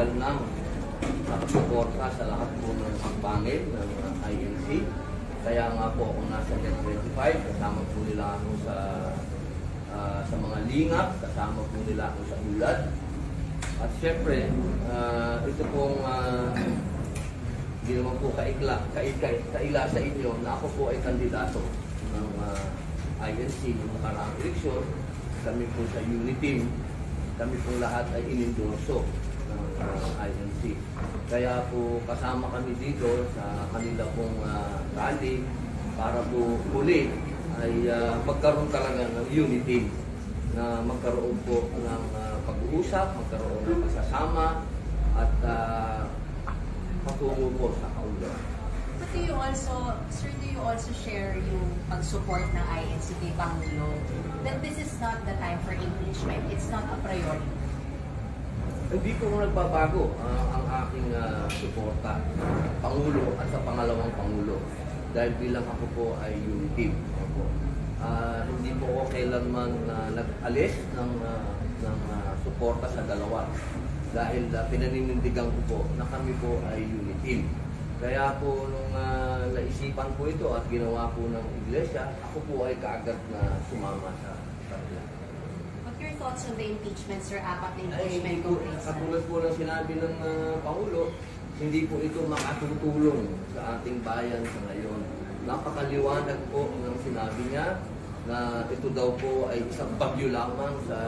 matagal na nakasuporta sa lahat po ng pagpangil ng INC. Kaya nga po ako nasa Net 25, kasama po nila ako sa mga lingap, kasama po nila ako sa ulad. At syempre, ito pong hindi naman po kaila sa inyo na ako po ay kandidato ng INC ng nakaraang eleksyon. Kami po sa Uniteam, kami po lahat ay inendorso ng INC. Kaya po kasama kami dito sa kanila pong rally para po muli ay magkaroon talaga ng unity, na magkaroon po ng pag-uusap, magkaroon ng pasasama at patungo po sa kaunlaran. But do you also share yung pag-support ng INC kay Pangulo that this is not the time for impeachment, it's not a priority? Hindi po nagbabago ang aking suporta sa Pangulo at sa pangalawang Pangulo. Dahil bilang ako po ay unity. Hindi po ako kailanman nag-alis ng suporta sa dalawa. Dahil pinaninindigan ko po na kami po ay unity. Kaya po nung naisipan po ito at ginawa po ng iglesia, ako po ay kaagad na sumama sa kanila. What your thoughts on the impeachment, sir? Apat na Ay, impeachment complaints. katulad po ng sinabi ng Pangulo, hindi po ito makatutulong sa ating bayan sa ngayon. Napakaliwanag po ng sinabi niya na ito daw po ay isang bagyo lamang sa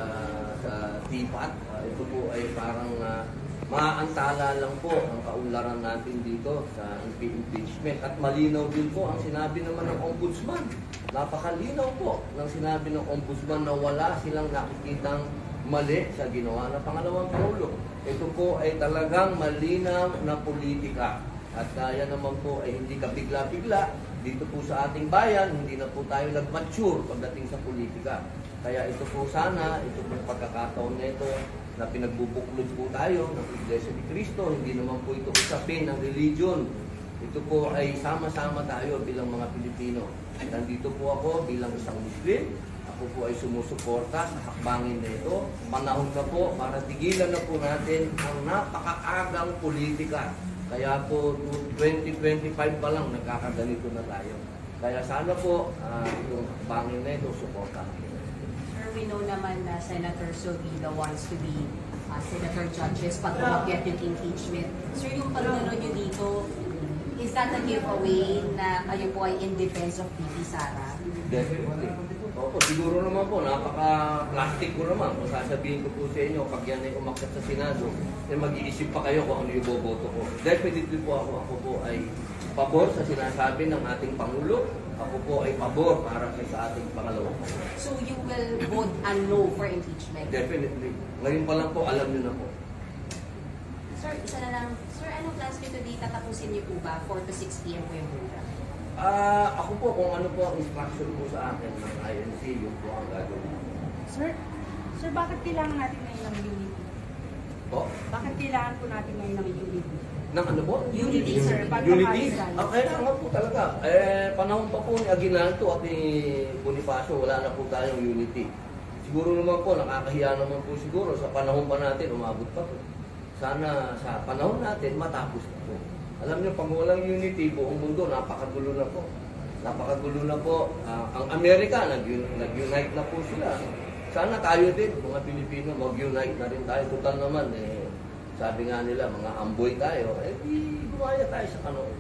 tipat. Ito po ay parang maaantala lang po ang kaunlaran natin dito sa impeachment. At malinaw din po ang sinabi naman ng Ombudsman. Napakalinaw po ng sinabi ng Ombudsman na wala silang nakikitang mali sa ginawa ng pangalawang Pangulo. Ito po ay talagang malinaw na politika. At kaya naman po ay hindi ka bigla-bigla dito po sa ating bayan, hindi na po tayo nag-mature pagdating sa politika. Kaya ito po sana, ito po pagkakataon na ito na pinagbubuklod po tayo ng Iglesia ni Cristo. Hindi naman po ito usapin ng religion. Ito po ay sama-sama tayo bilang mga Pilipino. Nandito po ako bilang isang Muslim. Ako po ay sumusuporta sa hakbangin na ito. Panahon na po para tigilan na po natin ang napakaagang politika. Kaya po 2025 pa lang nagkakaganito na tayo. Kaya sana po yung hakbangin na ito suporta. Sir, we know naman na Senator Sovilla wants to be Senator Judges pag umakyat yung impeachment. Sir, yung pagdano nyo dito, is that a giveaway na kayo po ay in defense of VP Sara? Definitely. Opo, siguro naman po, napaka-plastic ko naman. Kung sasabihin ko po sa inyo, pag yan ay umakyat sa Senado, eh mag-iisip pa kayo kung ano yung boboto ko. Definitely po ako po ay pabor sa sinasabi ng ating Pangulo. Ako po ay pabor para sa ating pangalawang Pangulo. So you will vote a no for impeachment? Definitely. Ngayon pa lang po, alam niyo na po. Sir, isa na lang. Sir, anong plans nyo today? Tatapusin niyo po ba? 4 to 6 p.m. po yung program? Ako po, kung ano po ang instruction po sa akin ng INC, yun po ang gagawin. Sir, bakit kailangan natin ngayon ng unity? Po? Bakit kailangan po natin ngayon ng unity? Ng ano po? Unity, sir. Unity? Kaya nga po talaga. Panahon pa po ni Aguinaldo at ni Bonifacio, wala na po tayong unity. Siguro naman po, nakakahiya naman po siguro sa panahon pa natin, umabot pa po. Sana sa panahon natin, matapos na po. Alam niyo, pag walang unity, buong mundo, napakagulo na po. Napakagulo na po. Ang Amerika, nag-unite na po sila. Sana tayo din, mga Pilipino, mag-unite na rin tayo. Total naman, sabi nga nila, mga amboy tayo. Di gumaya tayo sa kanon.